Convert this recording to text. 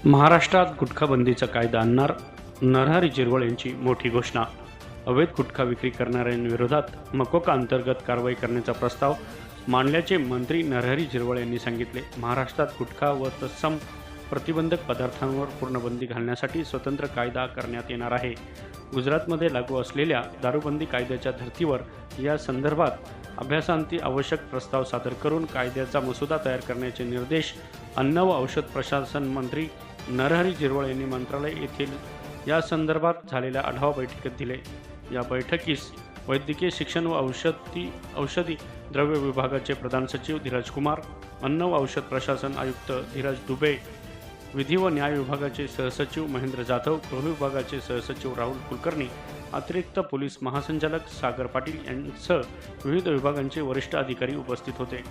महाराष्ट्रात गुटखा बंदीचा कायदा आणणार, नरहरी झिरवळ यांची मोठी घोषणा. अवैध गुटखा विक्री करणाऱ्यांविरोधात मकोका अंतर्गत कारवाई करण्याचा प्रस्ताव मांडल्याचे मंत्री नरहरी झिरवळ यांनी सांगितले. महाराष्ट्रात गुटखा व तत्सम प्रतिबंधक पदार्थांवर पूर्णबंदी घालण्यासाठी स्वतंत्र कायदा करण्यात येणार आहे. गुजरातमध्ये लागू असलेल्या दारूबंदी कायद्याच्या धर्तीवर या संदर्भात अभ्यासांती आवश्यक प्रस्ताव सादर करून कायद्याचा मसुदा तयार करण्याचे निर्देश अन्न व औषध प्रशासन मंत्री नरहरी झिरवळ यांनी मंत्रालय येथील या संदर्भात झालेल्या आढावा बैठकीत दिले. या बैठकीस वैद्यकीय शिक्षण व औषधी द्रव्य विभागाचे प्रधान सचिव धीरज कुमार, अन्न व औषध प्रशासन आयुक्त धीरज दुबे, विधी व न्याय विभागाचे सहसचिव महेंद्र जाधव, गृह विभागाचे सहसचिव राहुल कुलकर्णी, अतिरिक्त पोलीस महासंचालक सागर पाटील यांसह विविध विभागांचे वरिष्ठ अधिकारी उपस्थित होते.